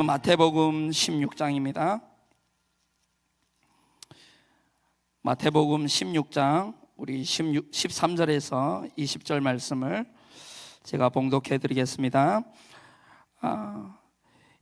마태복음 16장입니다. 마태복음 16장 우리 13절에서 20절 말씀을 제가 봉독해 드리겠습니다.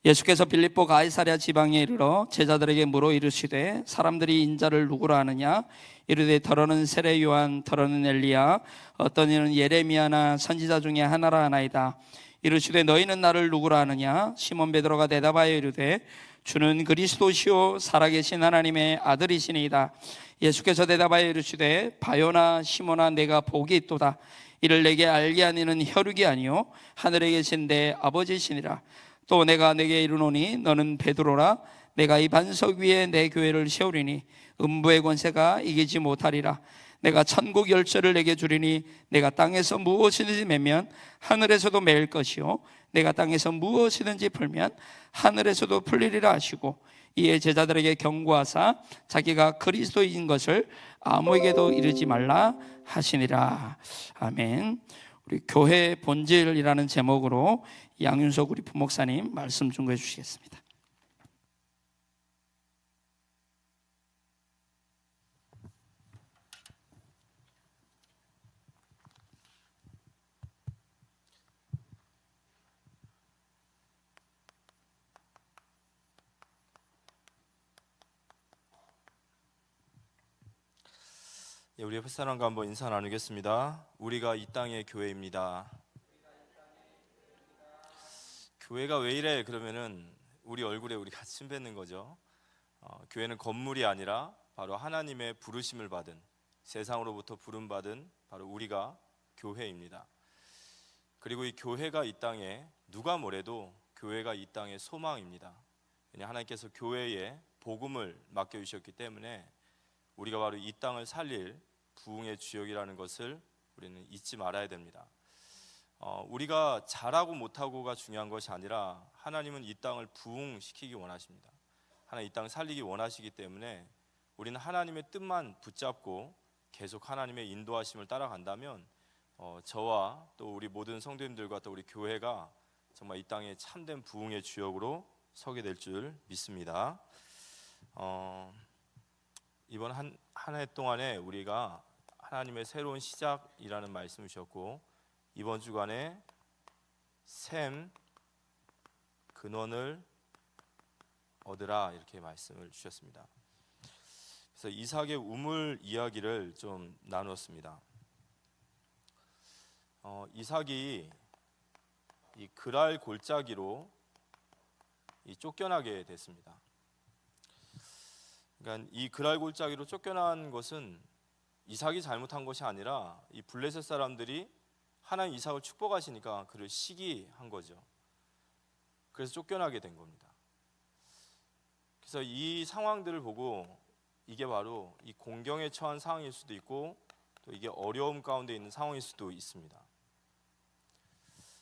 예수께서 빌립보 가이사랴 지방에 이르러 제자들에게 물어 이르시되 사람들이 인자를 누구라 하느냐? 이르되 더러는 세례 요한, 더러는 엘리야, 어떤 이는 예레미야나 선지자 중에 하나라 하나이다. 이르시되 너희는 나를 누구라 하느냐? 시몬 베드로가 대답하여 이르되 주는 그리스도시요 살아계신 하나님의 아들이시니이다. 예수께서 대답하여 이르시되 바요나 시몬아, 내가 복이 있도다. 이를 내게 알게 하니는 혈육이 아니요 하늘에 계신 내 아버지시니라. 또 내가 내게 이르노니 너는 베드로라. 내가 이 반석 위에 내 교회를 세우리니 음부의 권세가 이기지 못하리라. 내가 천국 열쇠를 내게 주리니 내가 땅에서 무엇이든지 매면 하늘에서도 매일 것이요 내가 땅에서 무엇이든지 풀면 하늘에서도 풀리리라 하시고, 이에 제자들에게 경고하사 자기가 그리스도인 것을 아무에게도 이르지 말라 하시니라. 아멘. 우리 교회 본질이라는 제목으로 양윤석 우리 부목사님 말씀 준비해 주시겠습니다. 우리 옆에 사람과 한번 인사 나누겠습니다. 우리가 이 땅의 교회입니다. 교회가 왜 이래? 그러면은 우리 얼굴에 우리가 침 뱉는 거죠. 교회는 건물이 아니라 바로 하나님의 부르심을 받은, 세상으로부터 부름받은 바로 우리가 교회입니다. 그리고 이 교회가 이 땅에, 누가 뭐래도 교회가 이 땅의 소망입니다. 왜냐, 하나님께서 교회에 복음을 맡겨주셨기 때문에 우리가 바로 이 땅을 살릴 부흥의 주역이라는 것을 우리는 잊지 말아야 됩니다. 우리가 잘하고 못하고가 중요한 것이 아니라 하나님은 이 땅을 부흥시키기 원하십니다. 하나님 이 땅을 살리기 원하시기 때문에 우리는 하나님의 뜻만 붙잡고 계속 하나님의 인도하심을 따라간다면 저와 또 우리 모든 성도님들과 또 우리 교회가 정말 이 땅에 참된 부흥의 주역으로 서게 될 줄 믿습니다. 이번 한 해 동안에 우리가 하나님의 새로운 시작이라는 말씀을 주셨고, 이번 주간에 샘 근원을 얻으라 이렇게 말씀을 주셨습니다. 그래서 이삭의 우물 이야기를 좀 나누었습니다. 이삭이 이 그랄 골짜기로 쫓겨나게 됐습니다. 그러니까 이 그랄 골짜기로 쫓겨난 것은 이삭이 잘못한 것이 아니라 이 블레셋 사람들이 하나님 이삭을 축복하시니까 그를 시기한 거죠. 그래서 쫓겨나게 된 겁니다. 그래서 이 상황들을 보고 이게 바로 이 공경에 처한 상황일 수도 있고 또 이게 어려움 가운데 있는 상황일 수도 있습니다.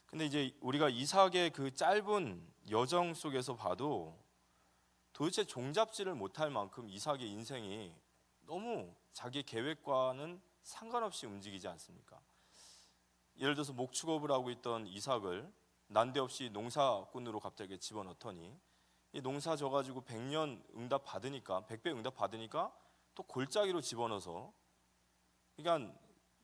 근데 이제 우리가 이삭의 그 짧은 여정 속에서 봐도 도대체 종잡지를 못할 만큼 이삭의 인생이 너무 자기 계획과는 상관없이 움직이지 않습니까? 예를 들어서 목축업을 하고 있던 이삭을 난데없이 농사꾼으로 갑자기 집어넣더니 이 농사 져가지고 100년 응답 받으니까, 100배 응답 받으니까 또 골짜기로 집어넣어서, 그러니까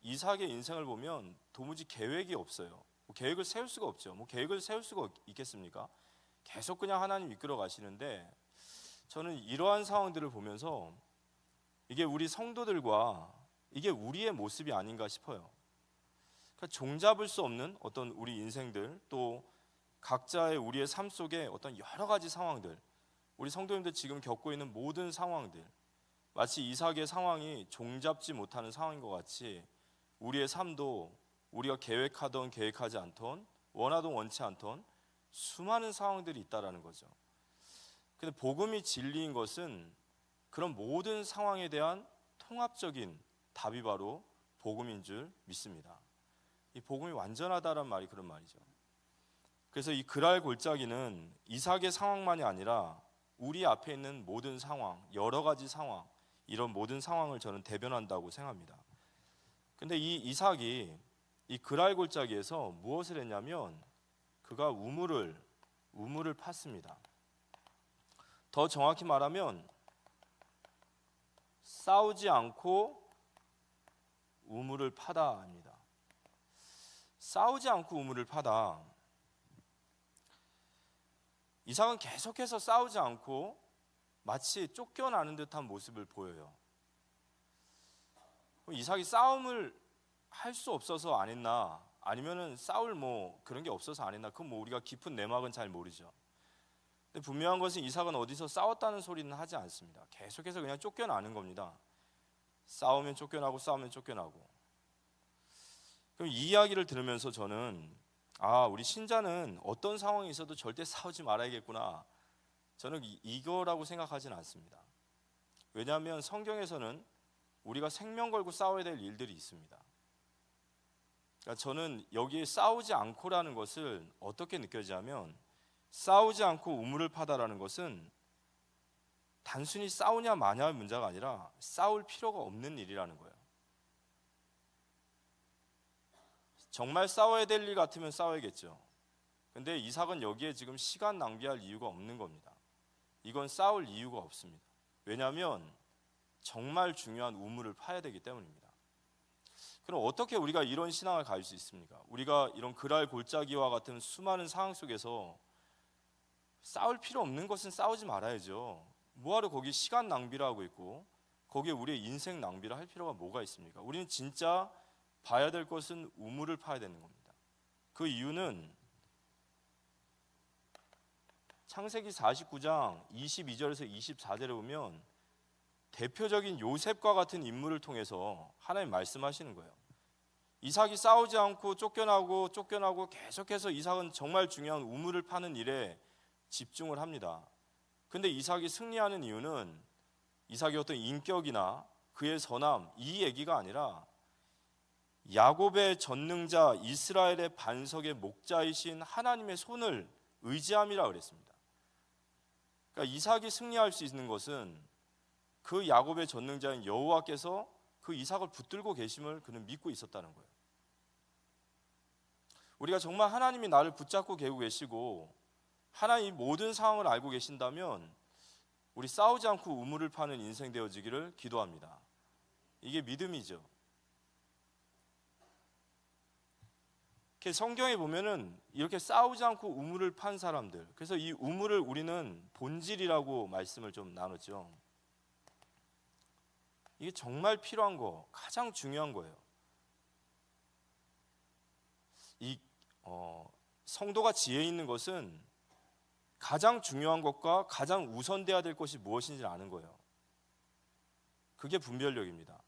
이삭의 인생을 보면 도무지 계획이 없어요. 계획을 세울 수가 없죠. 계획을 세울 수가 있겠습니까? 계속 그냥 하나님 이끌어 가시는데, 저는 이러한 상황들을 보면서 이게 우리 성도들과 이게 우리의 모습이 아닌가 싶어요. 그러니까 종잡을 수 없는 어떤 우리 인생들, 또 각자의 우리의 삶 속에 어떤 여러 가지 상황들, 우리 성도님들 지금 겪고 있는 모든 상황들, 마치 이삭의 상황이 종잡지 못하는 상황인 것 같이 우리의 삶도 우리가 계획하던 계획하지 않던, 원하던 원치 않던 수많은 상황들이 있다라는 거죠. 근데 복음이 진리인 것은 그런 모든 상황에 대한 통합적인 답이 바로 복음인 줄 믿습니다. 이 복음이 완전하다란 말이 그런 말이죠. 그래서 이 그랄 골짜기는 이삭의 상황만이 아니라 우리 앞에 있는 모든 상황, 여러 가지 상황, 이런 모든 상황을 저는 대변한다고 생각합니다. 근데 이 이삭이 이 그랄 골짜기에서 무엇을 했냐면 그가 우물을 팠습니다. 더 정확히 말하면 싸우지 않고 우물을 파다입니다. 싸우지 않고 우물을 파다. 이삭은 계속해서 싸우지 않고 마치 쫓겨나는 듯한 모습을 보여요. 이삭이 싸움을 할 수 없어서 안 했나, 아니면은 싸울 그런 게 없어서 안 했나, 그건 우리가 깊은 내막은 잘 모르죠. 근데 분명한 것은 이삭은 어디서 싸웠다는 소리는 하지 않습니다. 계속해서 그냥 쫓겨나는 겁니다. 싸우면 쫓겨나고 싸우면 쫓겨나고. 그럼 이 이야기를 들으면서 저는 우리 신자는 어떤 상황이 있어도 절대 싸우지 말아야겠구나, 저는 이거라고 생각하지는 않습니다. 왜냐하면 성경에서는 우리가 생명 걸고 싸워야 될 일들이 있습니다. 그러니까 저는 여기에 싸우지 않고라는 것을 어떻게 느껴지냐면, 싸우지 않고 우물을 파다라는 것은 단순히 싸우냐 마냐의 문제가 아니라 싸울 필요가 없는 일이라는 거예요. 정말 싸워야 될 일 같으면 싸워야겠죠. 근데 이삭은 여기에 지금 시간 낭비할 이유가 없는 겁니다. 이건 싸울 이유가 없습니다. 왜냐하면 정말 중요한 우물을 파야 되기 때문입니다. 그럼 어떻게 우리가 이런 신앙을 가질 수 있습니까? 우리가 이런 그랄 골짜기와 같은 수많은 상황 속에서 싸울 필요 없는 것은 싸우지 말아야죠. 뭐하러 거기 시간 낭비를 하고 있고 거기에 우리의 인생 낭비를 할 필요가 뭐가 있습니까? 우리는 진짜 봐야 될 것은 우물을 파야 되는 겁니다. 그 이유는 창세기 49장 22절에서 24절에 보면 대표적인 요셉과 같은 인물을 통해서 하나님 말씀하시는 거예요. 이삭이 싸우지 않고 쫓겨나고 계속해서 이삭은 정말 중요한 우물을 파는 일에 집중을 합니다. 근데 이삭이 승리하는 이유는 이삭의 어떤 인격이나 그의 선함, 이 얘기가 아니라 야곱의 전능자, 이스라엘의 반석의 목자이신 하나님의 손을 의지함이라 그랬습니다. 그러니까 이삭이 승리할 수 있는 것은 그 야곱의 전능자인 여호와께서 그 이삭을 붙들고 계심을 그는 믿고 있었다는 거예요. 우리가 정말 하나님이 나를 붙잡고 계고 계시고 하나님 모든 상황을 알고 계신다면 우리 싸우지 않고 우물을 파는 인생 되어지기를 기도합니다. 이게 믿음이죠. 성경에 보면은 이렇게 싸우지 않고 우물을 판 사람들, 그래서 이 우물을 우리는 본질이라고 말씀을 좀 나눴죠. 이게 정말 필요한 거, 가장 중요한 거예요. 성도가 지혜 있는 것은 가장 중요한 것과 가장 우선돼야 될 것이 무엇인지 아는 거예요. 그게 분별력입니다.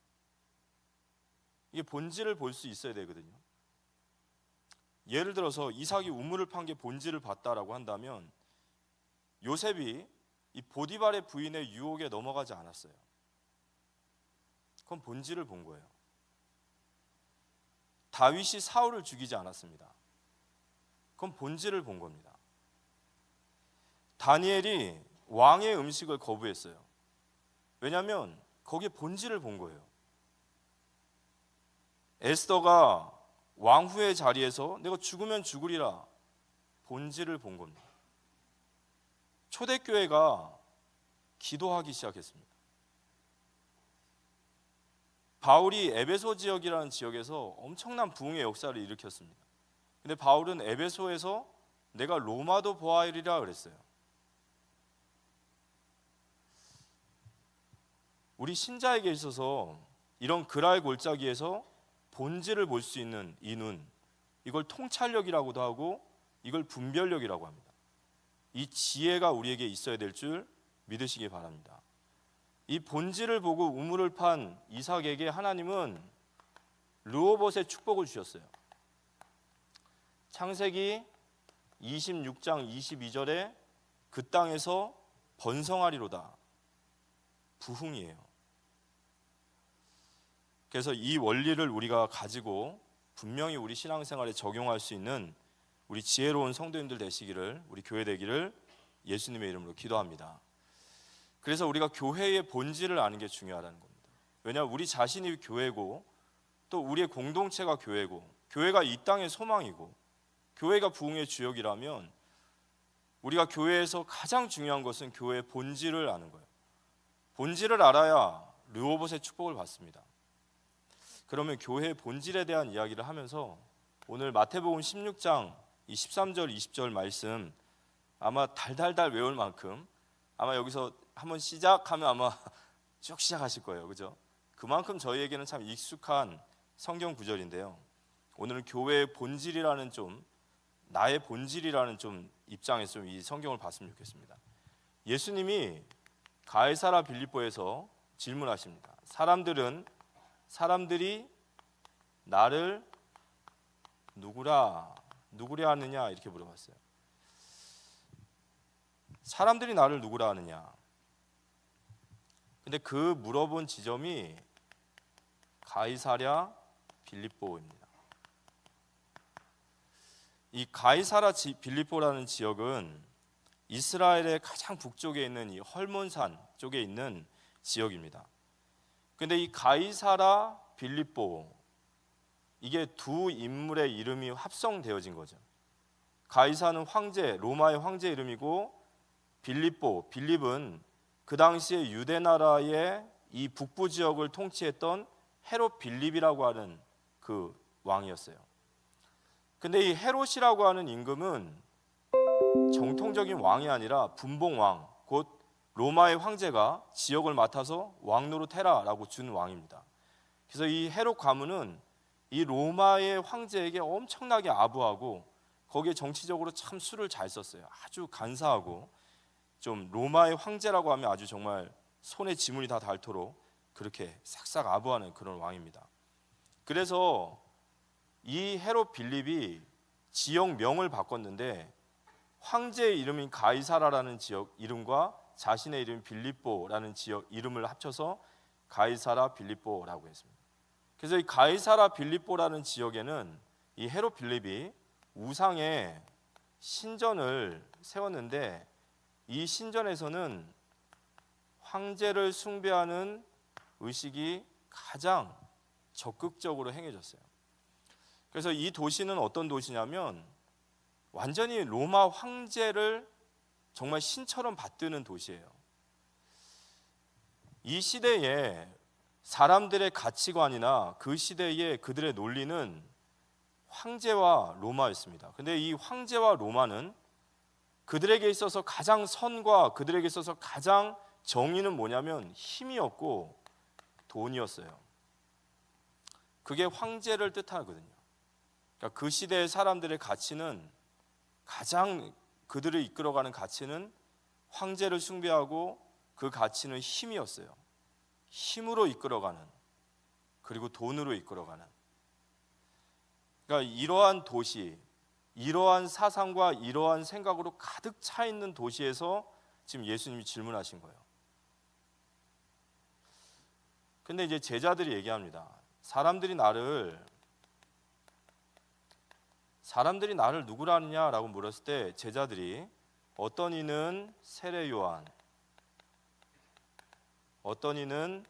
이게 본질을 볼 수 있어야 되거든요. 예를 들어서 이삭이 우물을 판 게 본질을 봤다라고 한다면 요셉이 이 보디발의 부인의 유혹에 넘어가지 않았어요. 그건 본질을 본 거예요. 다윗이 사울을 죽이지 않았습니다. 그건 본질을 본 겁니다. 다니엘이 왕의 음식을 거부했어요. 왜냐하면 거기에 본질을 본 거예요. 에스더가 왕후의 자리에서 내가 죽으면 죽으리라, 본질을 본 겁니다. 초대교회가 기도하기 시작했습니다. 바울이 에베소 지역이라는 지역에서 엄청난 부흥의 역사를 일으켰습니다. 근데 바울은 에베소에서 내가 로마도 보아이리라 그랬어요. 우리 신자에게 있어서 이런 그랄 골짜기에서 본질을 볼 수 있는 이 눈, 이걸 통찰력이라고도 하고 이걸 분별력이라고 합니다. 이 지혜가 우리에게 있어야 될 줄 믿으시기 바랍니다. 이 본질을 보고 우물을 판 이삭에게 하나님은 르호봇의 축복을 주셨어요. 창세기 26장 22절에 그 땅에서 번성하리로다, 부흥이에요. 그래서 이 원리를 우리가 가지고 분명히 우리 신앙생활에 적용할 수 있는 우리 지혜로운 성도님들 되시기를, 우리 교회 되기를 예수님의 이름으로 기도합니다. 그래서 우리가 교회의 본질을 아는 게 중요하다는 겁니다. 왜냐하면 우리 자신이 교회고 또 우리의 공동체가 교회고 교회가 이 땅의 소망이고 교회가 부흥의 주역이라면 우리가 교회에서 가장 중요한 것은 교회의 본질을 아는 거예요. 본질을 알아야 르호봇의 축복을 받습니다. 그러면 교회의 본질에 대한 이야기를 하면서 오늘 마태복음 16장 이 13절 20절 말씀 아마 달달달 외울 만큼 아마 여기서 한번 시작하면 아마 쭉 시작하실 거예요. 그죠? 그만큼 저희에게는 참 익숙한 성경 구절인데요. 오늘은 교회의 본질이라는 좀 나의 본질이라는 좀 입장에서 좀 이 성경을 봤으면 좋겠습니다. 예수님이 가이사라 빌립보에서 질문하십니다. 사람들이 나를 누구라 하느냐 이렇게 물어봤어요. 사람들이 나를 누구라 하느냐. 근데 그 물어본 지점이 가이사랴 빌립보입니다. 이 가이사라 빌립보라는 지역은 이스라엘의 가장 북쪽에 있는 이 헐몬산 쪽에 있는 지역입니다. 근데 이 가이사라 빌립보 이게 두 인물의 이름이 합성되어진 거죠. 가이사는 황제, 로마의 황제 이름이고 빌립은 그 당시에 유대 나라의 이 북부 지역을 통치했던 헤롯 빌립이라고 하는 그 왕이었어요. 근데 이 헤롯이라고 하는 임금은 정통적인 왕이 아니라 분봉왕, 곧 로마의 황제가 지역을 맡아서 왕노릇 해라라고 준 왕입니다. 그래서 이 헤롯 가문은 이 로마의 황제에게 엄청나게 아부하고 거기에 정치적으로 참 수를 잘 썼어요. 아주 간사하고 좀 로마의 황제라고 하면 아주 정말 손에 지문이 다 닳도록 그렇게 싹싹 아부하는 그런 왕입니다. 그래서 이 헤롯 빌립이 지역명을 바꿨는데 황제의 이름인 가이사라라는 지역 이름과 자신의 이름 빌립보라는 지역 이름을 합쳐서 가이사라 빌립보라고 했습니다. 그래서 이 가이사라 빌립보라는 지역에는 이 헤롯 빌립이 우상의 신전을 세웠는데 이 신전에서는 황제를 숭배하는 의식이 가장 적극적으로 행해졌어요. 그래서 이 도시는 어떤 도시냐면 완전히 로마 황제를 정말 신처럼 받드는 도시예요. 이 시대에 사람들의 가치관이나 그 시대의 그들의 논리는 황제와 로마였습니다. 근데 이 황제와 로마는 그들에게 있어서 가장 선과 그들에게 있어서 가장 정의는 뭐냐면 힘이었고 돈이었어요. 그게 황제를 뜻하거든요. 그러니까 그 시대의 사람들의 가치는 가장 그들을 이끌어가는 가치는 황제를 숭배하고 그 가치는 힘이었어요. 힘으로 이끌어가는 그리고 돈으로 이끌어가는. 그러니까 이러한 도시, 이러한 사상과 이러한 생각으로 가득 차 있는 도시에서 지금 예수님이 질문하신 거예요. 근데 이제 제자들이 얘기합니다. 사람들이 나를 누구라 하느냐라고 물었을 때 제자들이 어떤 이는 세례 요한, 어떤 이는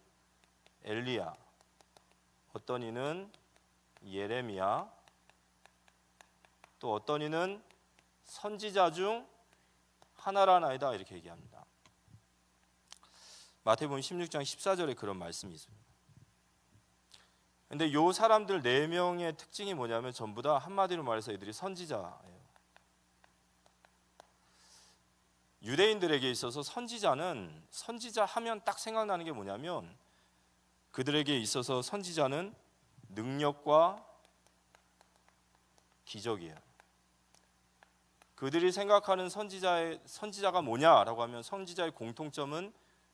엘리야, 어떤 이는 예레미야, 또 어떤 이는 선지자 중 하나라나이다 이렇게 얘기합니다. 마태복음 16장 14절에 그런 말씀이 있습니다. 근데 이 사람들 4명의 특징이 뭐냐면 전부 다 한마디로 말해서 이들이 선지자예요. 유대인들에게 있어서 선지자 하면 딱 생각나는 게 뭐냐면 그들에게 있어서 선지자는 능력과 기적이에요. 그들이 생각하는 선지자가 뭐냐라고 하면 선지자의 공통점은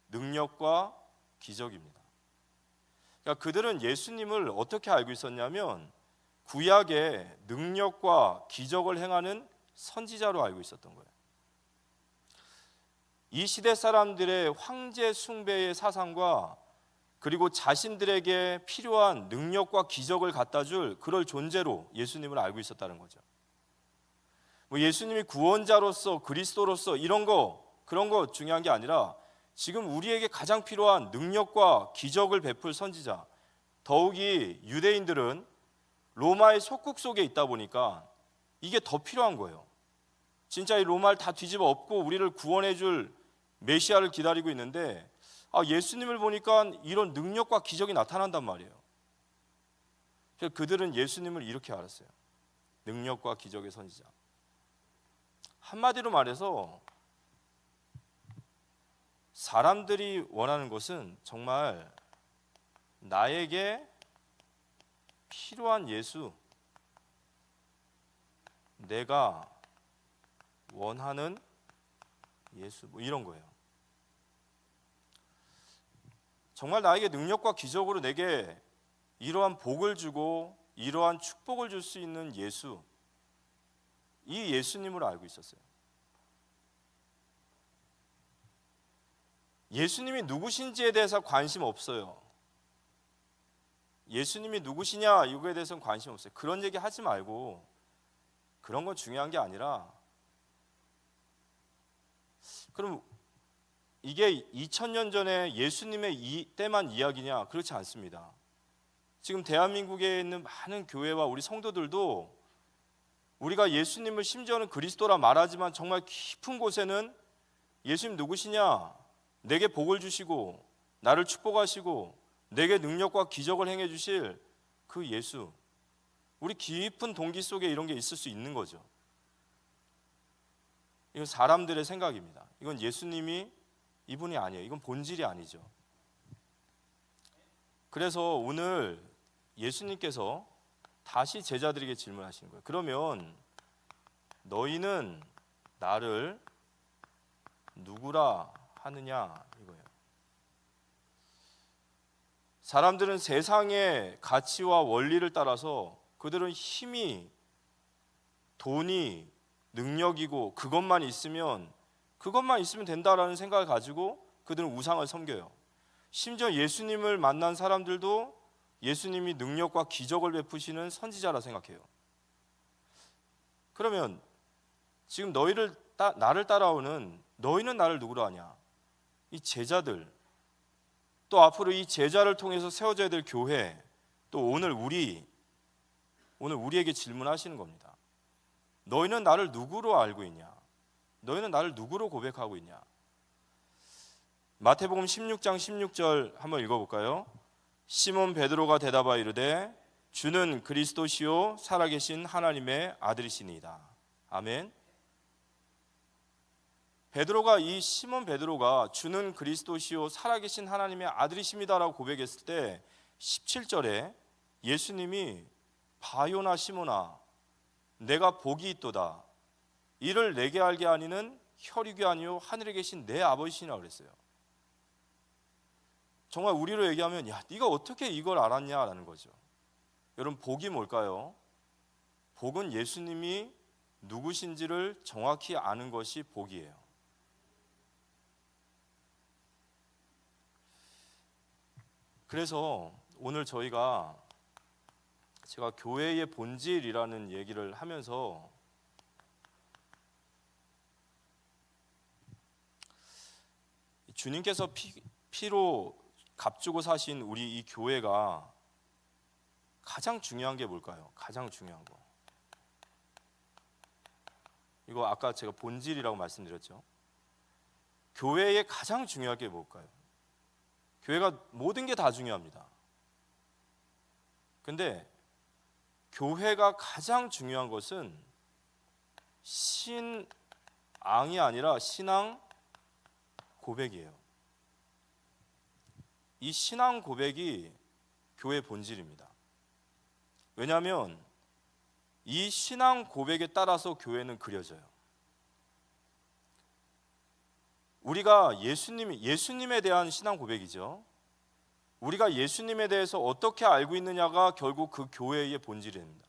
능력과 기적입니다. 그러니까 그들은 예수님을 어떻게 알고 있었냐면 구약의 능력과 기적을 행하는 선지자로 알고 있었던 거예요. 이 시대 사람들의 황제 숭배의 사상과 그리고 자신들에게 필요한 능력과 기적을 갖다 줄 그럴 존재로 예수님을 알고 있었다는 거죠. 뭐 예수님이 구원자로서 그리스도로서 그런 거 중요한 게 아니라 지금 우리에게 가장 필요한 능력과 기적을 베풀 선지자, 더욱이 유대인들은 로마의 속국 속에 있다 보니까 이게 더 필요한 거예요. 진짜 이 로마를 다 뒤집어 엎고 우리를 구원해 줄 메시아를 기다리고 있는데 예수님을 보니까 이런 능력과 기적이 나타난단 말이에요. 그래서 그들은 예수님을 이렇게 알았어요. 능력과 기적의 선지자. 한마디로 말해서 사람들이 원하는 것은 정말 나에게 필요한 예수, 내가 원하는 예수, 뭐 이런 거예요. 정말 나에게 능력과 기적으로 내게 이러한 복을 주고 이러한 축복을 줄 수 있는 예수, 이 예수님으로 알고 있었어요. 예수님이 누구신지에 대해서 관심 없어요. 예수님이 누구시냐 이거에 대해서는 관심 없어요. 그런 얘기 하지 말고, 그런 건 중요한 게 아니라, 그럼 이게 2000년 전에 예수님의 때만 이야기냐? 그렇지 않습니다. 지금 대한민국에 있는 많은 교회와 우리 성도들도 우리가 예수님을 심지어는 그리스도라 말하지만 정말 깊은 곳에는 예수님 누구시냐? 내게 복을 주시고 나를 축복하시고 내게 능력과 기적을 행해 주실 그 예수, 우리 깊은 동기 속에 이런 게 있을 수 있는 거죠. 이건 사람들의 생각입니다. 이건 예수님이 이분이 아니에요. 이건 본질이 아니죠. 그래서 오늘 예수님께서 다시 제자들에게 질문하시는 거예요. 그러면 너희는 나를 누구라 하느냐 이거예요. 사람들은 세상의 가치와 원리를 따라서 그들은 힘이, 돈이, 능력이고 그것만 있으면 된다라는 생각을 가지고 그들은 우상을 섬겨요. 심지어 예수님을 만난 사람들도 예수님이 능력과 기적을 베푸시는 선지자라 생각해요. 그러면 지금 나를 따라오는 너희는 나를 누구로 하냐? 이 제자들, 또 앞으로 이 제자를 통해서 세워져야 될 교회, 또 오늘 우리에게 질문하시는 겁니다. 너희는 나를 누구로 알고 있냐? 너희는 나를 누구로 고백하고 있냐? 마태복음 16장 16절 한번 읽어볼까요? 시몬 베드로가 대답하여 이르되 주는 그리스도시요 살아계신 하나님의 아들이시니이다. 아멘. 시몬 베드로가 주는 그리스도시요 살아계신 하나님의 아들이십니다라고 고백했을 때 17절에 예수님이 바요나 시몬아 내가 복이 있도다. 이를 내게 알게 하니는 혈육이 아니요 하늘에 계신 내 아버지시라 그랬어요. 정말 우리로 얘기하면 야 네가 어떻게 이걸 알았냐라는 거죠. 여러분, 복이 뭘까요? 복은 예수님이 누구신지를 정확히 아는 것이 복이에요. 그래서 오늘 제가 교회의 본질이라는 얘기를 하면서 주님께서 피로 값주고 사신 우리 이 교회가 가장 중요한 게 뭘까요? 가장 중요한 거. 이거 아까 제가 본질이라고 말씀드렸죠. 교회의 가장 중요한 게 뭘까요? 교회가 모든 게 다 중요합니다. 근데 교회가 가장 중요한 것은 신앙이 아니라 신앙 고백이에요. 이 신앙 고백이 교회의 본질입니다. 왜냐하면 이 신앙 고백에 따라서 교회는 그려져요. 우리가 예수님에 대한 신앙 고백이죠. 우리가 예수님에 대해서 어떻게 알고 있느냐가 결국 그 교회의 본질입니다.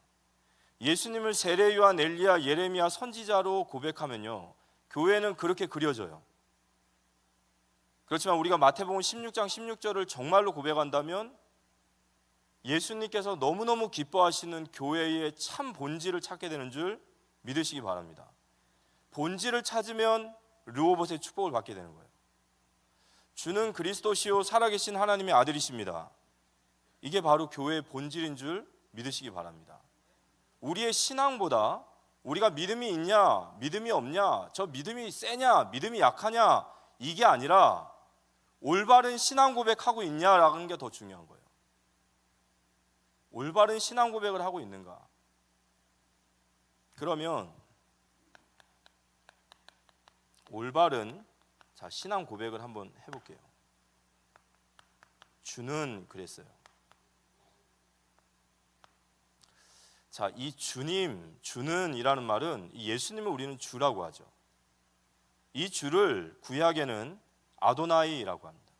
예수님을 세례 요한, 엘리야, 예레미야 선지자로 고백하면요, 교회는 그렇게 그려져요. 그렇지만 우리가 마태복음 16장 16절을 정말로 고백한다면 예수님께서 너무너무 기뻐하시는 교회의 참 본질을 찾게 되는 줄 믿으시기 바랍니다. 본질을 찾으면 르호봇의 축복을 받게 되는 거예요. 주는 그리스도시요 살아계신 하나님의 아들이십니다. 이게 바로 교회의 본질인 줄 믿으시기 바랍니다. 우리의 신앙보다 우리가 믿음이 있냐, 믿음이 없냐, 저 믿음이 세냐, 믿음이 약하냐, 이게 아니라 올바른 신앙 고백하고 있냐라는 게 더 중요한 거예요. 올바른 신앙 고백을 하고 있는가? 그러면 올바른 신앙 고백을 한번 해볼게요. 주는 그랬어요. 이 주는 이라는 말은 예수님을 우리는 주라고 하죠. 이 주를 구약에는 아도나이라고 합니다.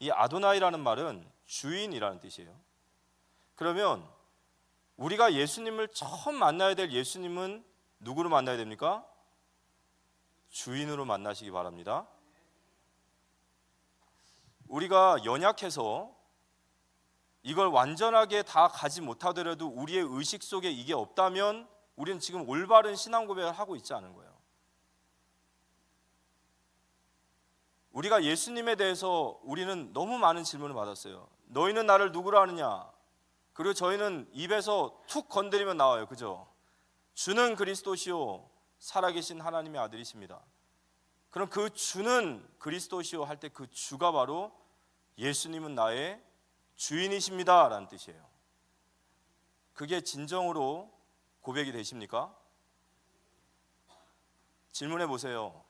이 아도나이라는 말은 주인이라는 뜻이에요. 그러면 우리가 예수님을 처음 만나야 될 예수님은 누구로 만나야 됩니까? 주인으로 만나시기 바랍니다. 우리가 연약해서 이걸 완전하게 다 가지 못하더라도 우리의 의식 속에 이게 없다면 우리는 지금 올바른 신앙 고백을 하고 있지 않은 거예요. 우리가 예수님에 대해서 우리는 너무 많은 질문을 받았어요. 너희는 나를 누구라 하느냐? 그리고 저희는 입에서 툭 건드리면 나와요. 그죠? 주는 그리스도시요 살아계신 하나님의 아들이십니다. 그럼 그 주는 그리스도시요 할 때 그 주가 바로 예수님은 나의 주인이십니다 라는 뜻이에요. 그게 진정으로 고백이 되십니까? 질문해 보세요.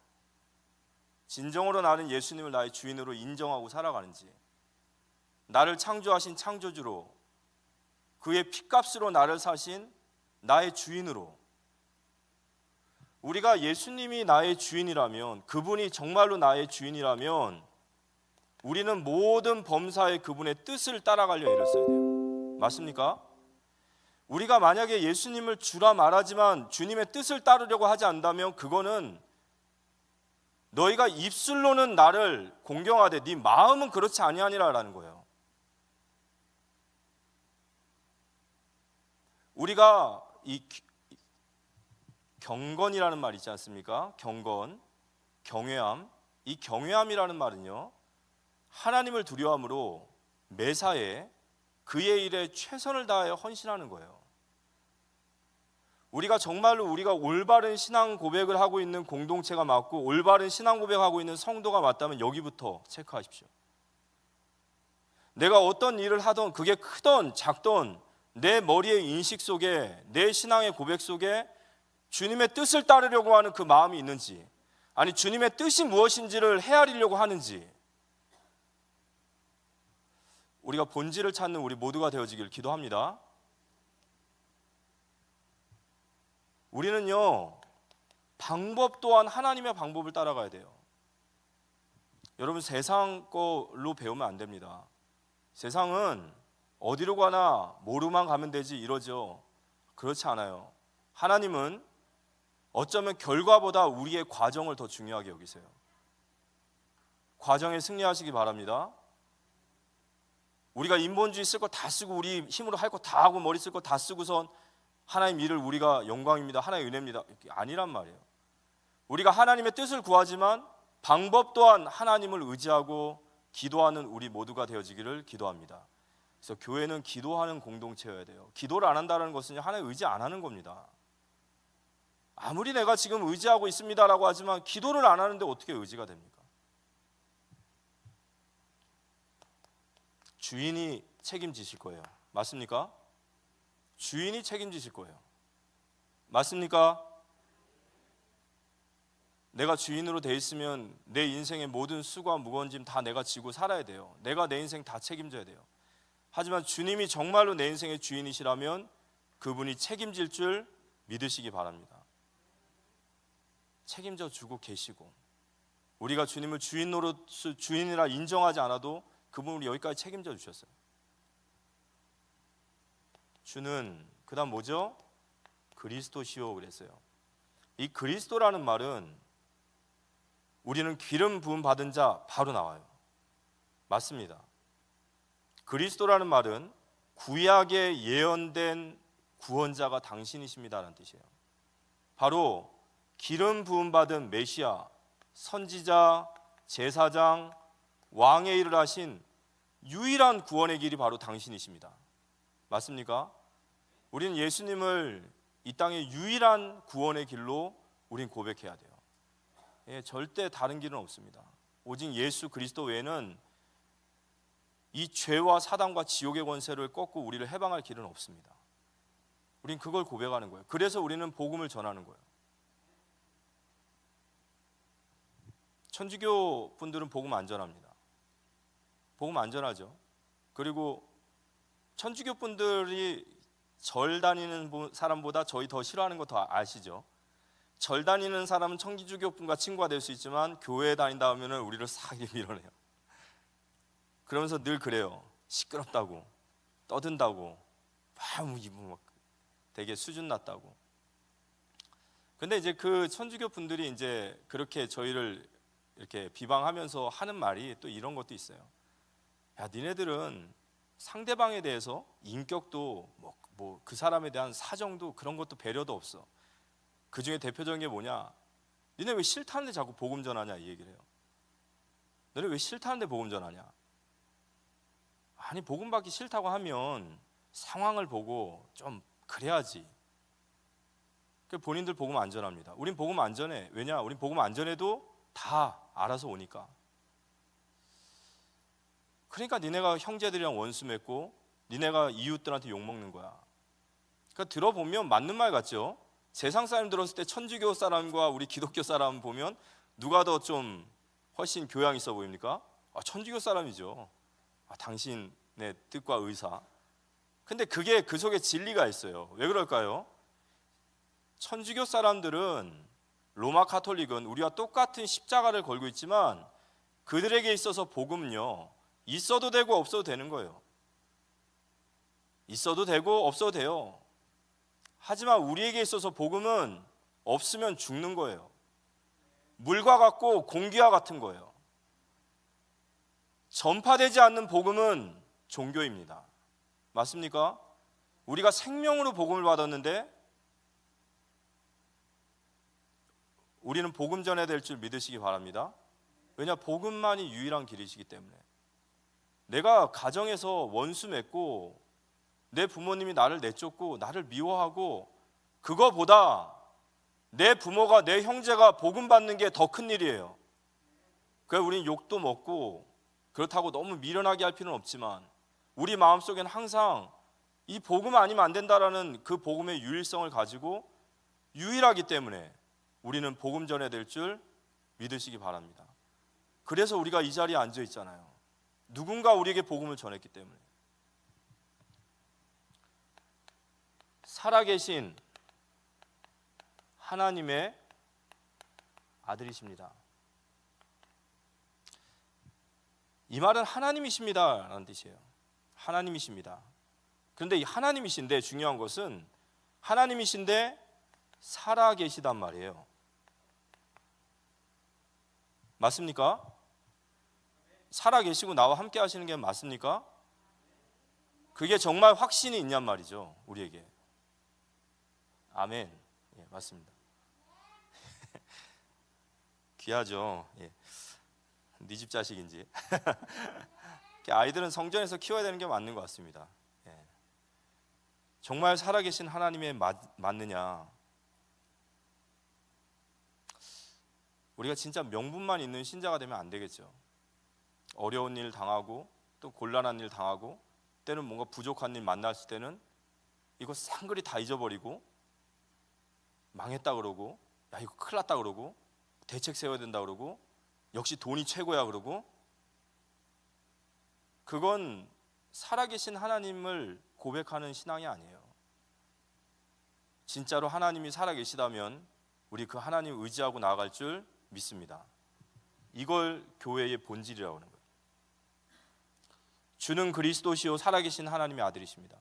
진정으로 나는 예수님을 나의 주인으로 인정하고 살아가는지, 나를 창조하신 창조주로, 그의 핏값으로 나를 사신 나의 주인으로, 우리가 예수님이 나의 주인이라면, 그분이 정말로 나의 주인이라면 우리는 모든 범사의 그분의 뜻을 따라가려 애를 써야 돼요. 맞습니까? 우리가 만약에 예수님을 주라 말하지만 주님의 뜻을 따르려고 하지 않는다면 그거는 너희가 입술로는 나를 공경하되 네 마음은 그렇지 아니하니라라는 거예요. 우리가 이 경건이라는 말 있지 않습니까? 경건, 경외함. 이 경외함이라는 말은요, 하나님을 두려움으로 매사에 그의 일에 최선을 다하여 헌신하는 거예요. 우리가 정말로 우리가 올바른 신앙 고백을 하고 있는 공동체가 맞고 올바른 신앙 고백하고 있는 성도가 맞다면 여기부터 체크하십시오. 내가 어떤 일을 하던 그게 크던 작던 내 머리의 인식 속에, 내 신앙의 고백 속에 주님의 뜻을 따르려고 하는 그 마음이 있는지, 아니 주님의 뜻이 무엇인지를 헤아리려고 하는지, 우리가 본질을 찾는 우리 모두가 되어지길 기도합니다. 우리는요, 방법 또한 하나님의 방법을 따라가야 돼요. 여러분, 세상 걸로 배우면 안 됩니다. 세상은 어디로 가나 뭐로만 가면 되지 이러죠. 그렇지 않아요. 하나님은 어쩌면 결과보다 우리의 과정을 더 중요하게 여기세요. 과정에 승리하시기 바랍니다. 우리가 인본주의 쓸 거 다 쓰고 우리 힘으로 할 거 다 하고 머리 쓸 거 다 쓰고선 하나님 일을 우리가 영광입니다, 하나의 은혜입니다, 아니란 말이에요. 우리가 하나님의 뜻을 구하지만 방법 또한 하나님을 의지하고 기도하는 우리 모두가 되어지기를 기도합니다. 그래서 교회는 기도하는 공동체여야 돼요. 기도를 안 한다는 것은 하나님 의지 안 하는 겁니다. 아무리 내가 지금 의지하고 있습니다라고 하지만 기도를 안 하는데 어떻게 의지가 됩니까? 주인이 책임지실 거예요. 맞습니까? 주인이 책임지실 거예요. 맞습니까? 내가 주인으로 돼 있으면 내 인생의 모든 수고와 무거운 짐 다 내가 지고 살아야 돼요. 내가 내 인생 다 책임져야 돼요. 하지만 주님이 정말로 내 인생의 주인이시라면 그분이 책임질 줄 믿으시기 바랍니다. 책임져 주고 계시고, 우리가 주님을 주인이라 인정하지 않아도 그분이 우리 여기까지 책임져 주셨어요. 주는 그다음 뭐죠? 그리스도시오 그랬어요. 이 그리스도라는 말은 우리는 기름 부음 받은 자 바로 나와요. 맞습니다. 그리스도라는 말은 구약에 예언된 구원자가 당신이십니다라는 뜻이에요. 바로 기름 부음 받은 메시아, 선지자, 제사장, 왕의 일을 하신 유일한 구원의 길이 바로 당신이십니다. 맞습니까? 우리는 예수님을 이 땅의 유일한 구원의 길로 우린 고백해야 돼요. 예, 절대 다른 길은 없습니다. 오직 예수 그리스도 외에는 이 죄와 사단과 지옥의 권세를 꺾고 우리를 해방할 길은 없습니다. 우린 그걸 고백하는 거예요. 그래서 우리는 복음을 전하는 거예요. 천주교 분들은 복음 안 전합니다. 복음 안 전하죠. 그리고 천주교 분들이 절 다니는 사람보다 저희 더 싫어하는 거 더 아시죠? 절 다니는 사람은 천주교 분과 친구가 될 수 있지만 교회에 다닌다 하면 우리를 싹 밀어내요. 그러면서 늘 그래요. 시끄럽다고, 떠든다고, 막 되게 수준 낮다고. 근데 이제 그 천주교 분들이 이제 그렇게 저희를 이렇게 비방하면서 하는 말이 또 이런 것도 있어요. 야, 니네들은 상대방에 대해서 인격도 뭐 그 사람에 대한 사정도 그런 것도 배려도 없어. 그 중에 대표적인 게 뭐냐? 니네 왜 싫다는데 자꾸 복음 전하냐 이 얘기를 해요. 너네 왜 싫다는데 복음 전하냐? 아니, 복음 받기 싫다고 하면 상황을 보고 좀 그래야지. 본인들 복음 안 전합니다. 우린 복음 안 전해. 왜냐? 우린 복음 안 전해도 다 알아서 오니까. 그러니까 니네가 형제들이랑 원수 맺고 니네가 이웃들한테 욕먹는 거야. 그러니까 들어보면 맞는 말 같죠? 세상 사람 들었을 때 천주교 사람과 우리 기독교 사람 보면 누가 더 좀 훨씬 교양 있어 보입니까? 천주교 사람이죠. 당신의 뜻과 의사. 근데 그게 그 속에 진리가 있어요. 왜 그럴까요? 천주교 사람들은, 로마 카톨릭은 우리와 똑같은 십자가를 걸고 있지만 그들에게 있어서 복음은요, 있어도 되고 없어도 되는 거예요. 있어도 되고 없어도 돼요. 하지만 우리에게 있어서 복음은 없으면 죽는 거예요. 물과 같고 공기와 같은 거예요. 전파되지 않는 복음은 종교입니다. 맞습니까? 우리가 생명으로 복음을 받았는데 우리는 복음 전해야 될 줄 믿으시기 바랍니다. 왜냐? 복음만이 유일한 길이시기 때문에. 내가 가정에서 원수 맺고 내 부모님이 나를 내쫓고 나를 미워하고 그거보다 내 부모가, 내 형제가 복음 받는 게 더 큰 일이에요. 그래서 우리는 욕도 먹고 그렇다고 너무 미련하게 할 필요는 없지만 우리 마음속에는 항상 이 복음 아니면 안 된다라는 그 복음의 유일성을 가지고 유일하기 때문에 우리는 복음 전해야 될 줄 믿으시기 바랍니다. 그래서 우리가 이 자리에 앉아 있잖아요. 누군가 우리에게 복음을 전했기 때문에. 살아계신 하나님의 아들이십니다. 이 말은 하나님이십니다 라는 뜻이에요. 하나님이십니다. 그런데 이 하나님이신데 중요한 것은 하나님이신데 살아계시단 말이에요. 맞습니까? 살아계시고 나와 함께 하시는 게 맞습니까? 그게 정말 확신이 있냔 말이죠, 우리에게. 아멘. 예, 맞습니다. 귀하죠. 예. 네 집 자식인지. 아이들은 성전에서 키워야 되는 게 맞는 것 같습니다. 예. 정말 살아계신 하나님에 맞느냐? 우리가 진짜 명분만 있는 신자가 되면 안 되겠죠. 어려운 일 당하고 또 곤란한 일 당하고 때는 뭔가 부족한 일 만났을 때는 이거 쌍그리 다 잊어버리고 망했다 그러고, 야 이거 큰일 났다 그러고, 대책 세워야 된다 그러고, 역시 돈이 최고야 그러고, 그건 살아계신 하나님을 고백하는 신앙이 아니에요. 진짜로 하나님이 살아계시다면 우리 그 하나님 의지하고 나아갈 줄 믿습니다. 이걸 교회의 본질이라고 하는 거예요. 주는 그리스도시요 살아계신 하나님의 아들이십니다.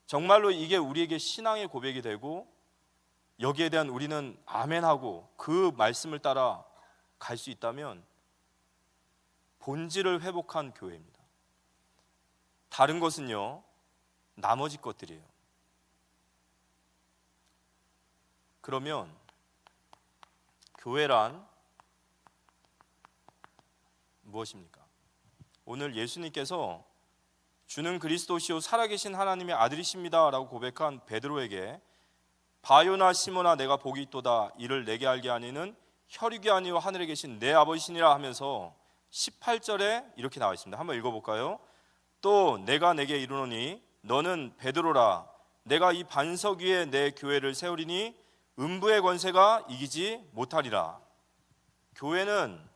정말로 이게 우리에게 신앙의 고백이 되고 여기에 대한 우리는 아멘하고 그 말씀을 따라 갈 수 있다면 본질을 회복한 교회입니다. 다른 것은요, 나머지 것들이에요. 그러면 교회란 무엇입니까? 오늘 예수님께서 주는 그리스도시요 살아계신 하나님의 아들이십니다 라고 고백한 베드로에게 바요나 시몬아 내가 복이 있도다 이를 내게 알게 하니는 혈육이 아니요 하늘에 계신 내 아버지시니라 하면서 18절에 이렇게 나와 있습니다. 한번 읽어볼까요? 또 내가 내게 이르노니 너는 베드로라 내가 이 반석 위에 내 교회를 세우리니 음부의 권세가 이기지 못하리라. 교회는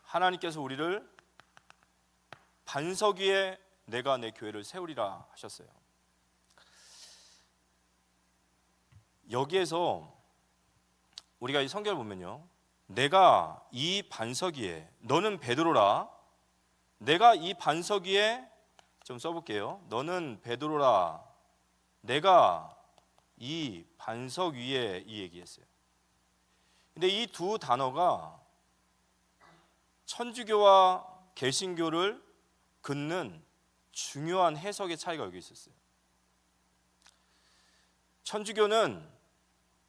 하나님께서 우리를 반석 위에 내가 내 교회를 세우리라 하셨어요. 여기에서 우리가 이 성경을 보면요, 내가 이 반석 위에, 너는 베드로라, 내가 이 반석 위에, 좀 써볼게요. 너는 베드로라, 내가 이 반석 위에, 이 얘기했어요. 근데 이 두 단어가 천주교와 개신교를 긋는 중요한 해석의 차이가 여기 있었어요. 천주교는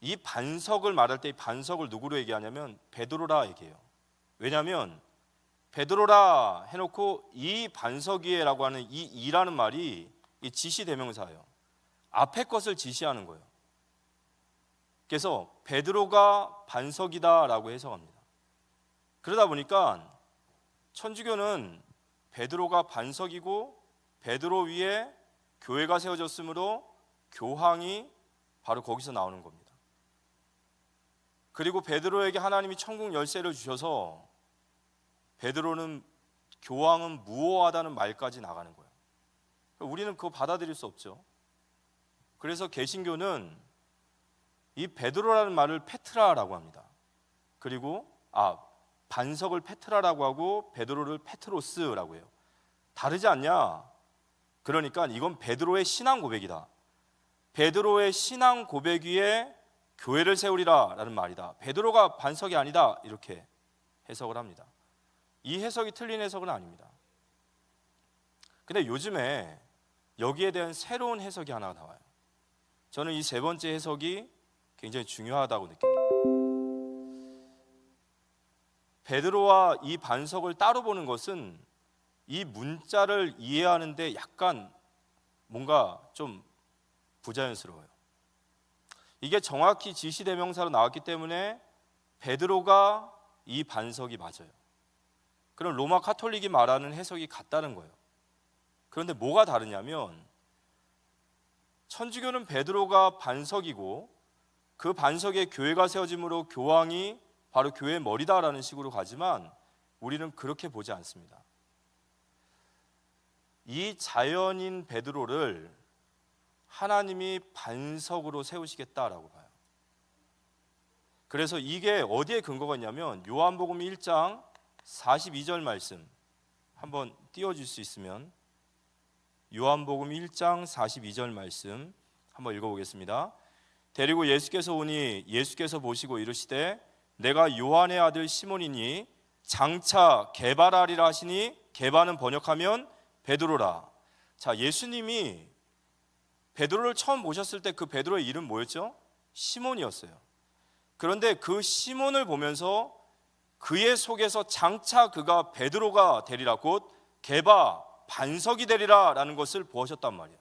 이 반석을 말할 때 이 반석을 누구로 얘기하냐면 베드로라 얘기해요. 왜냐하면 베드로라 해놓고 이 반석 위에라고 하는 이 이라는 말이 이 지시 대명사예요. 앞에 것을 지시하는 거예요. 그래서 베드로가 반석이다라고 해석합니다. 그러다 보니까 천주교는 베드로가 반석이고 베드로 위에 교회가 세워졌으므로 교황이 바로 거기서 나오는 겁니다. 그리고 베드로에게 하나님이 천국 열쇠를 주셔서 베드로는 교황은 무오하다는 말까지 나가는 거예요. 우리는 그거 받아들일 수 없죠. 그래서 개신교는 이 베드로라는 말을 페트라라고 합니다. 그리고 반석을 페트라라고 하고 베드로를 페트로스라고 해요. 다르지 않냐? 그러니까 이건 베드로의 신앙 고백이다. 베드로의 신앙 고백 위에 교회를 세우리라 라는 말이다. 베드로가 반석이 아니다 이렇게 해석을 합니다. 이 해석이 틀린 해석은 아닙니다. 근데 요즘에 여기에 대한 새로운 해석이 하나 나와요. 저는 이 세 번째 해석이 굉장히 중요하다고 느낍니다. 베드로와 이 반석을 따로 보는 것은 이 문자를 이해하는데 약간 뭔가 좀 부자연스러워요. 이게 정확히 지시대명사로 나왔기 때문에 베드로가 이 반석이 맞아요. 그럼 로마 카톨릭이 말하는 해석이 같다는 거예요. 그런데 뭐가 다르냐면 천주교는 베드로가 반석이고 그 반석에 교회가 세워짐으로 교황이 바로 교회의 머리다라는 식으로 가지만 우리는 그렇게 보지 않습니다. 이 자연인 베드로를 하나님이 반석으로 세우시겠다라고 봐요. 그래서 이게 어디에 근거가 있냐면 요한복음 1장 42절 말씀 한번 띄워줄 수 있으면 요한복음 1장 42절 말씀 한번 읽어보겠습니다. 데리고 예수께서 오니 예수께서 보시고 이르시되 내가 요한의 아들 시몬이니 장차 게바라리라 하시니 게바는 번역하면 베드로라. 자, 예수님이 베드로를 처음 보셨을 때 그 베드로의 이름 뭐였죠? 시몬이었어요. 그런데 그 시몬을 보면서 그의 속에서 장차 그가 베드로가 되리라, 곧 게바 반석이 되리라 라는 것을 보셨단 말이에요.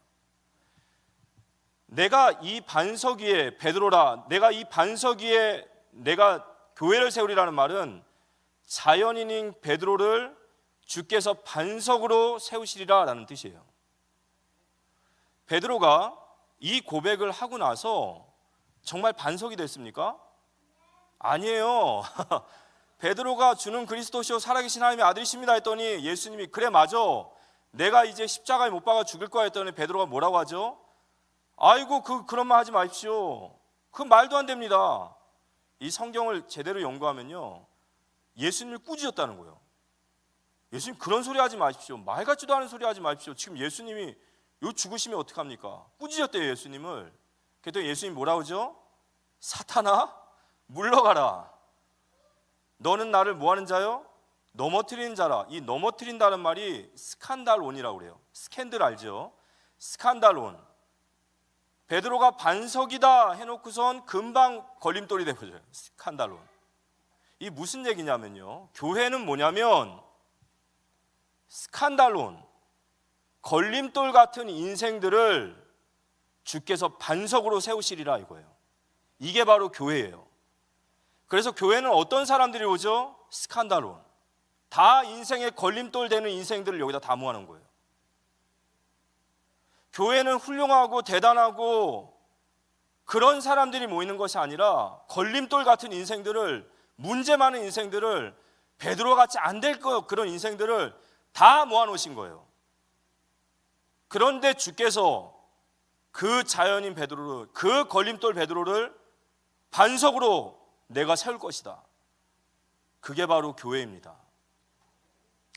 내가 이 반석 위에 베드로라, 내가 이 반석 위에 내가 교회를 세우리라는 말은 자연인인 베드로를 주께서 반석으로 세우시리라 라는 뜻이에요. 베드로가 이 고백을 하고 나서 정말 반석이 됐습니까? 아니에요. 베드로가 주는 그리스도시요 살아계신 하나님의 아들이십니다 했더니 예수님이 그래 맞아, 내가 이제 십자가에 못 박아 죽을 거야 했더니 베드로가 뭐라고 하죠? 아이고 그런 말 하지 마십시오. 그 말도 안 됩니다. 이 성경을 제대로 연구하면요, 예수님을 꾸짖었다는 거예요. 예수님 그런 소리 하지 마십시오. 말 같지도 않은 소리 하지 마십시오. 지금 예수님이 요 죽으시면 어떡합니까? 꾸짖었대요 예수님을. 그랬더니 예수님이 뭐라고 하죠? 사탄아 물러가라. 너는 나를 뭐하는 자요? 넘어뜨리는 자라. 이 넘어뜨린다는 말이 스칸달론이라고 그래요. 스캔들 알죠? 스칸달론. 베드로가 반석이다 해놓고선 금방 걸림돌이 되버려요. 스칸달론. 이 무슨 얘기냐면요, 교회는 뭐냐면 스칸달론, 걸림돌 같은 인생들을 주께서 반석으로 세우시리라 이거예요. 이게 바로 교회예요. 그래서 교회는 어떤 사람들이 오죠? 스칸다론. 다 인생에 걸림돌 되는 인생들을 여기다 다 모아놓은 거예요. 교회는 훌륭하고 대단하고 그런 사람들이 모이는 것이 아니라 걸림돌 같은 인생들을, 문제 많은 인생들을, 베드로 같이 안 될 거 그런 인생들을 다 모아놓으신 거예요. 그런데 주께서 그 자연인 베드로를, 그 걸림돌 베드로를 반석으로 내가 세울 것이다. 그게 바로 교회입니다.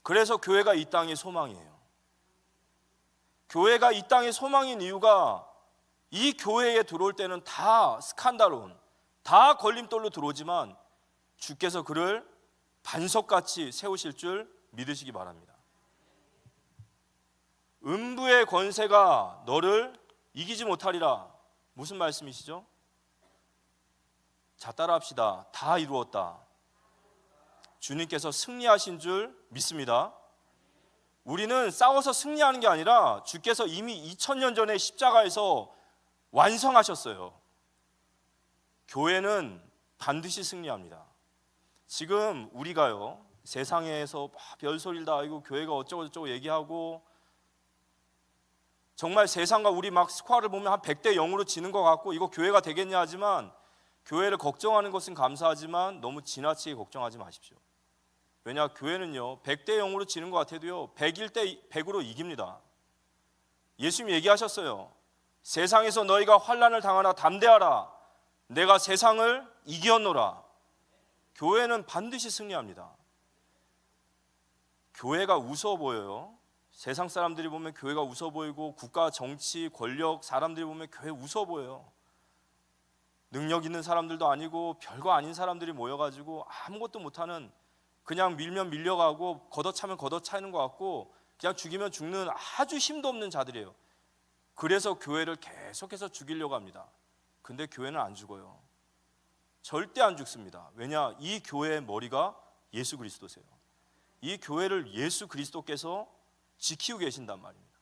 그래서 교회가 이 땅의 소망이에요. 교회가 이 땅의 소망인 이유가 이 교회에 들어올 때는 다 스칸다론, 다 걸림돌로 들어오지만 주께서 그를 반석같이 세우실 줄 믿으시기 바랍니다. 음부의 권세가 너를 이기지 못하리라. 무슨 말씀이시죠? 자, 따라합시다. 다 이루었다. 주님께서 승리하신 줄 믿습니다. 우리는 싸워서 승리하는 게 아니라 주께서 이미 2000년 전에 십자가에서 완성하셨어요. 교회는 반드시 승리합니다. 지금 우리가요, 세상에서 별소리를 다 알고 교회가 어쩌고 저쩌고 얘기하고 정말 세상과 우리 막 스코어를 보면 한 100대 0으로 지는 것 같고 이거 교회가 되겠냐 하지만, 교회를 걱정하는 것은 감사하지만 너무 지나치게 걱정하지 마십시오. 왜냐, 교회는요 100대 0으로 지는 것 같아도요 101대 100으로 이깁니다. 예수님이 얘기하셨어요. 세상에서 너희가 환난을 당하나 담대하라. 내가 세상을 이겼노라. 교회는 반드시 승리합니다. 교회가 우스워 보여요. 세상 사람들이 보면 교회가 웃어 보이고 국가, 정치, 권력 사람들이 보면 교회 웃어 보여요. 능력 있는 사람들도 아니고 별거 아닌 사람들이 모여가지고 아무것도 못하는, 그냥 밀면 밀려가고 걷어차면 걷어차는 것 같고 그냥 죽이면 죽는 아주 힘도 없는 자들이에요. 그래서 교회를 계속해서 죽이려고 합니다. 근데 교회는 안 죽어요. 절대 안 죽습니다. 왜냐, 이 교회의 머리가 예수 그리스도세요. 이 교회를 예수 그리스도께서 지키고 계신단 말입니다.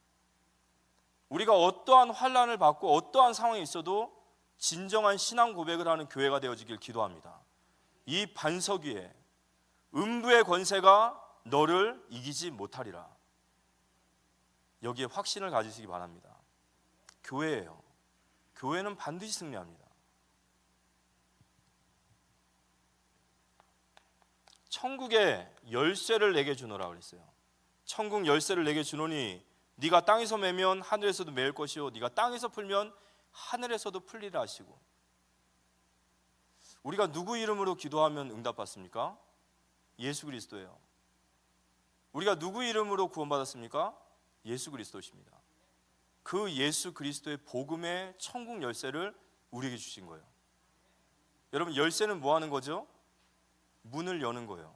우리가 어떠한 환난을 받고 어떠한 상황에 있어도 진정한 신앙 고백을 하는 교회가 되어지길 기도합니다. 이 반석 위에 음부의 권세가 너를 이기지 못하리라. 여기에 확신을 가지시기 바랍니다. 교회예요. 교회는 반드시 승리합니다. 천국의 열쇠를 내게 주노라 그랬어요. 천국 열쇠를 내게 주노니 네가 땅에서 매면 하늘에서도 매일 것이요 네가 땅에서 풀면 하늘에서도 풀리라 하시고. 우리가 누구 이름으로 기도하면 응답받습니까? 예수 그리스도예요. 우리가 누구 이름으로 구원받았습니까? 예수 그리스도십니다. 그 예수 그리스도의 복음의 천국 열쇠를 우리에게 주신 거예요. 여러분, 열쇠는 뭐 하는 거죠? 문을 여는 거예요.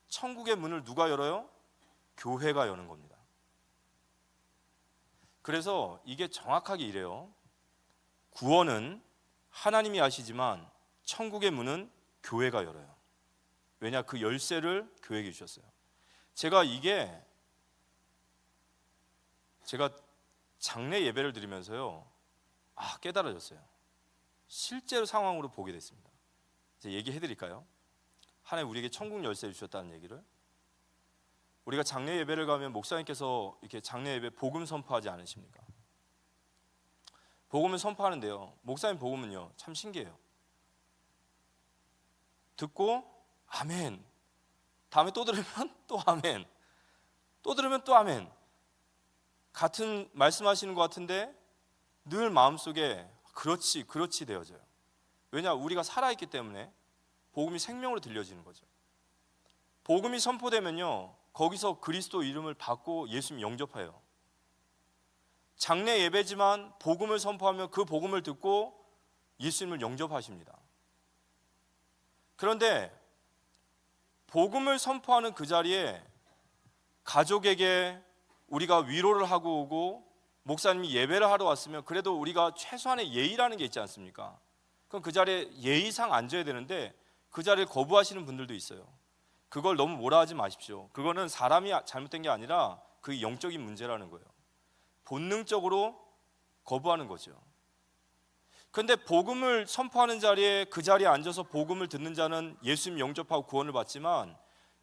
천국의 문을 누가 열어요? 교회가 여는 겁니다. 그래서 이게 정확하게 이래요. 구원은 하나님이 하시지만 천국의 문은 교회가 열어요. 왜냐, 그 열쇠를 교회에게 주셨어요. 제가 장례 예배를 드리면서요, 깨달아졌어요. 실제로 상황으로 보게 됐습니다. 이제 얘기해 드릴까요? 하나님 우리에게 천국 열쇠를 주셨다는 얘기를. 우리가 장례 예배를 가면 목사님께서 이렇게 장례 예배 복음 선포하지 않으십니까? 복음을 선포하는데요, 목사님 복음은요 참 신기해요. 듣고 아멘, 다음에 또 들으면 또 아멘, 또 들으면 또 아멘. 같은 말씀하시는 것 같은데 늘 마음속에 그렇지 그렇지 되어져요. 왜냐, 우리가 살아있기 때문에 복음이 생명으로 들려지는 거죠. 복음이 선포되면요 거기서 그리스도 이름을 받고 예수님 영접해요. 장례 예배지만 복음을 선포하면 그 복음을 듣고 예수님을 영접하십니다. 그런데 복음을 선포하는 그 자리에 가족에게 우리가 위로를 하고 오고 목사님이 예배를 하러 왔으면 그래도 우리가 최소한의 예의라는 게 있지 않습니까? 그럼 그 자리에 예의상 앉아야 되는데 그 자리를 거부하시는 분들도 있어요. 그걸 너무 뭐라 하지 마십시오. 그거는 사람이 잘못된 게 아니라 그 영적인 문제라는 거예요. 본능적으로 거부하는 거죠. 그런데 복음을 선포하는 자리에 그 자리에 앉아서 복음을 듣는 자는 예수님 영접하고 구원을 받지만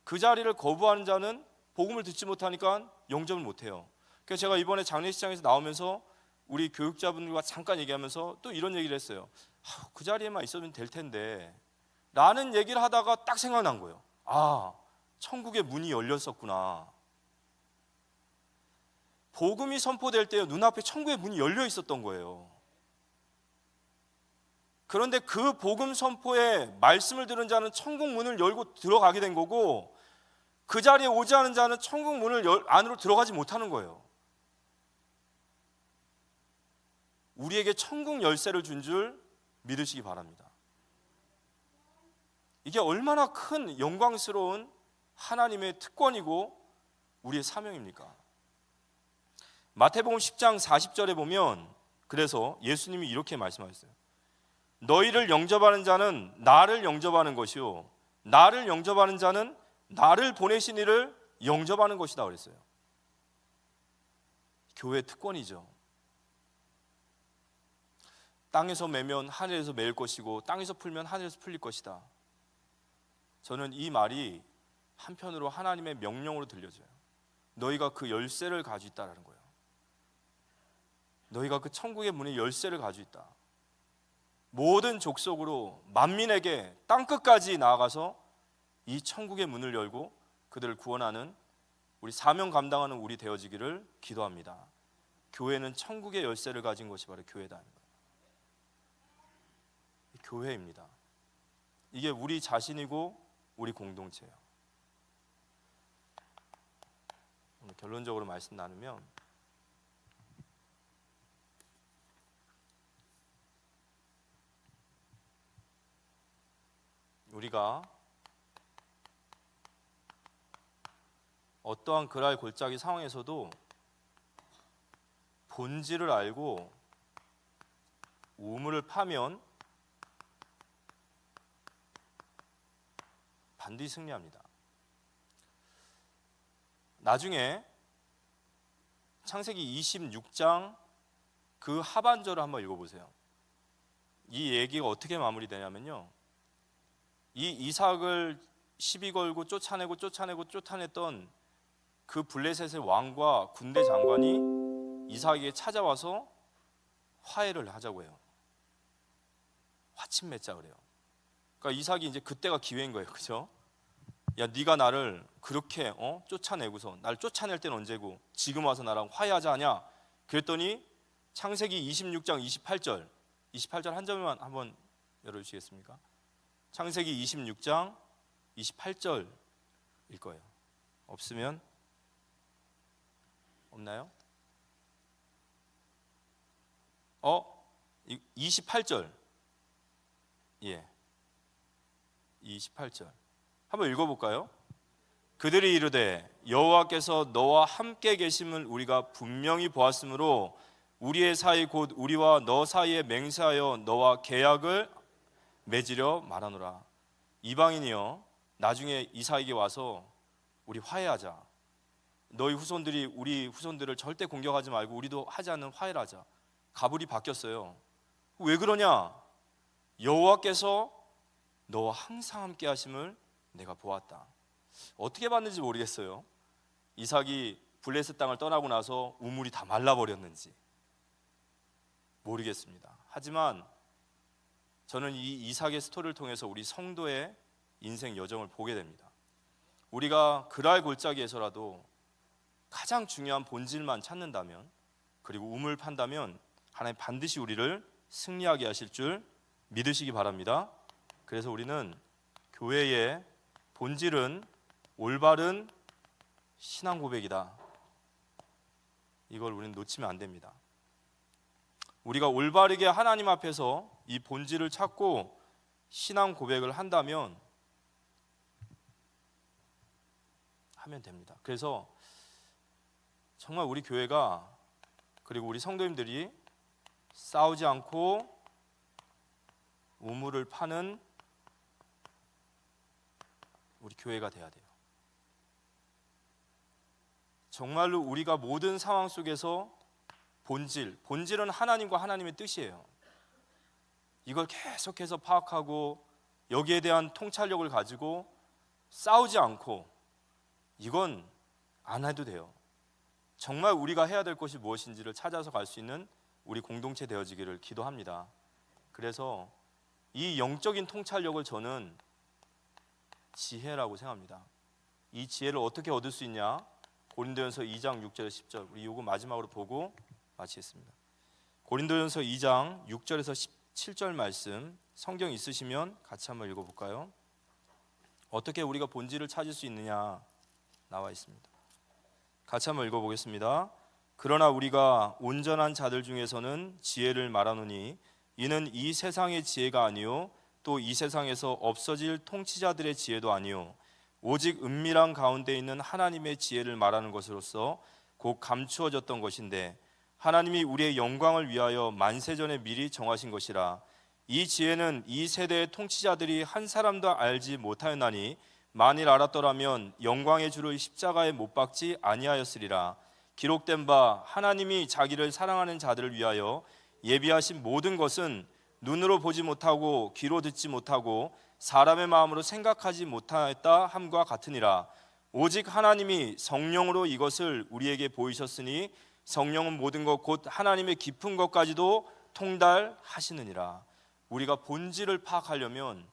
그 자리를 거부하는 자는 복음을 듣지 못하니까 영접을 못해요. 그래서 제가 이번에 장례식장에서 나오면서 우리 교육자분들과 잠깐 얘기하면서 또 이런 얘기를 했어요. 그 자리에만 있으면 될 텐데 라는 얘기를 하다가 딱 생각난 거예요. 아, 천국의 문이 열렸었구나. 복음이 선포될 때 눈앞에 천국의 문이 열려 있었던 거예요. 그런데 그 복음 선포에 말씀을 들은 자는 천국 문을 열고 들어가게 된 거고 그 자리에 오지 않은 자는 천국 문을 안으로 들어가지 못하는 거예요. 우리에게 천국 열쇠를 준 줄 믿으시기 바랍니다. 이게 얼마나 큰 영광스러운 하나님의 특권이고 우리의 사명입니까? 마태복음 10장 40절에 보면 그래서 예수님이 이렇게 말씀하셨어요. 너희를 영접하는 자는 나를 영접하는 것이요 나를 영접하는 자는 나를 보내신 이를 영접하는 것이다 그랬어요. 교회의 특권이죠. 땅에서 매면 하늘에서 매일 것이고 땅에서 풀면 하늘에서 풀릴 것이다. 저는 이 말이 한편으로 하나님의 명령으로 들려져요. 너희가 그 열쇠를 가지고 있다라는 거예요. 너희가 그 천국의 문의 열쇠를 가지고 있다. 모든 족속으로 만민에게 땅끝까지 나아가서 이 천국의 문을 열고 그들을 구원하는 우리 사명 감당하는 우리 되어지기를 기도합니다. 교회는 천국의 열쇠를 가진 것이 바로 교회다. 교회입니다. 이게 우리 자신이고 우리 공동체예요. 오늘 결론적으로 말씀 나누면 우리가 어떠한 그랄 골짜기 상황에서도 본질을 알고 우물을 파면 반드시 승리합니다. 나중에 창세기 26장 그 하반절을 한번 읽어보세요. 이 얘기가 어떻게 마무리되냐면요, 이 이삭을 시비 걸고 쫓아냈던 그 블레셋의 왕과 군대 장관이 이삭에게 찾아와서 화해를 하자고 해요. 화침 맺자 그래요. 그러니까 이삭이 이제 그때가 기회인 거예요, 그렇죠? 야, 네가 나를 그렇게 쫓아내고서 날 쫓아낼 때는 언제고 지금 와서 나랑 화해하자 하냐? 그랬더니 창세기 26장 28절 한 점만 한번 열어주시겠습니까? 창세기 26장 28절일 거예요. 없으면 없나요? 28절. 예. 28절. 한번 읽어볼까요? 그들이 이르되 여호와께서 너와 함께 계심을 우리가 분명히 보았으므로 우리의 사이 곧 우리와 너 사이에 맹세하여 너와 계약을 맺으려 말하노라. 이방인이여, 나중에 이삭에게 와서 우리 화해하자. 너희 후손들이 우리 후손들을 절대 공격하지 말고 우리도 하지 않는 화해를 하자. 가불이 바뀌었어요. 왜 그러냐? 여호와께서 너와 항상 함께 하심을 내가 보았다. 어떻게 봤는지 모르겠어요. 이삭이 블레셋 땅을 떠나고 나서 우물이 다 말라버렸는지 모르겠습니다. 하지만 저는 이 이삭의 스토리를 통해서 우리 성도의 인생 여정을 보게 됩니다. 우리가 그랄 골짜기에서라도 가장 중요한 본질만 찾는다면, 그리고 우물 판다면 하나님 반드시 우리를 승리하게 하실 줄 믿으시기 바랍니다. 그래서 우리는 교회의 본질은 올바른 신앙 고백이다. 이걸 우리는 놓치면 안 됩니다. 우리가 올바르게 하나님 앞에서 이 본질을 찾고 신앙 고백을 한다면 하면 됩니다. 그래서 정말 우리 교회가, 그리고 우리 성도님들이 싸우지 않고 우물을 파는 우리 교회가 돼야 돼요. 정말로 우리가 모든 상황 속에서 본질은 하나님과 하나님의 뜻이에요. 이걸 계속해서 파악하고 여기에 대한 통찰력을 가지고 싸우지 않고 이건 안 해도 돼요. 정말 우리가 해야 될 것이 무엇인지를 찾아서 갈 수 있는 우리 공동체 되어지기를 기도합니다. 그래서 이 영적인 통찰력을 저는 지혜라고 생각합니다. 이 지혜를 어떻게 얻을 수 있냐? 고린도전서 2장 6절에서 10절, 우리 요거 마지막으로 보고 마치겠습니다. 고린도전서 2장 6절에서 17절 말씀, 성경 있으시면 같이 한번 읽어볼까요? 어떻게 우리가 본질을 찾을 수 있느냐 나와 있습니다. 같이 한번 읽어보겠습니다. 그러나 우리가 온전한 자들 중에서는 지혜를 말하노니 이는 이 세상의 지혜가 아니요 또 이 세상에서 없어질 통치자들의 지혜도 아니요 오직 은밀한 가운데 있는 하나님의 지혜를 말하는 것으로서 곧 감추어졌던 것인데 하나님이 우리의 영광을 위하여 만세전에 미리 정하신 것이라. 이 지혜는 이 세대의 통치자들이 한 사람도 알지 못하였나니 만일 알았더라면 영광의 주를 십자가에 못 박지 아니하였으리라. 기록된 바 하나님이 자기를 사랑하는 자들을 위하여 예비하신 모든 것은 눈으로 보지 못하고 귀로 듣지 못하고 사람의 마음으로 생각하지 못하였다 함과 같으니라. 오직 하나님이 성령으로 이것을 우리에게 보이셨으니 성령은 모든 것 곧 하나님의 깊은 것까지도 통달하시느니라. 우리가 본질을 파악하려면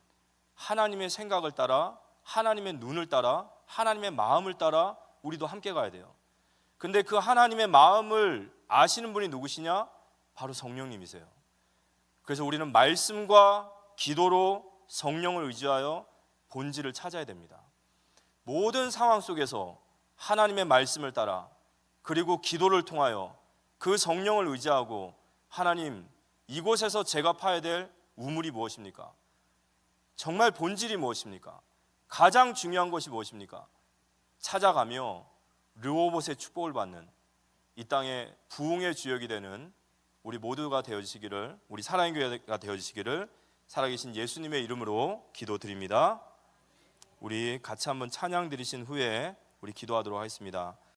하나님의 생각을 따라, 하나님의 눈을 따라, 하나님의 마음을 따라 우리도 함께 가야 돼요. 근데 그 하나님의 마음을 아시는 분이 누구시냐? 바로 성령님이세요. 그래서 우리는 말씀과 기도로 성령을 의지하여 본질을 찾아야 됩니다. 모든 상황 속에서 하나님의 말씀을 따라 그리고 기도를 통하여 그 성령을 의지하고 하나님, 이곳에서 제가 파야 될 우물이 무엇입니까? 정말 본질이 무엇입니까? 가장 중요한 것이 무엇입니까? 찾아가며 르호봇의 축복을 받는 이 땅의 부흥의 주역이 되는 우리 모두가 되어지시기를, 우리 사랑의 교회가 되어지시기를 살아계신 예수님의 이름으로 기도드립니다. 우리 같이 한번 찬양 드리신 후에 우리 기도하도록 하겠습니다.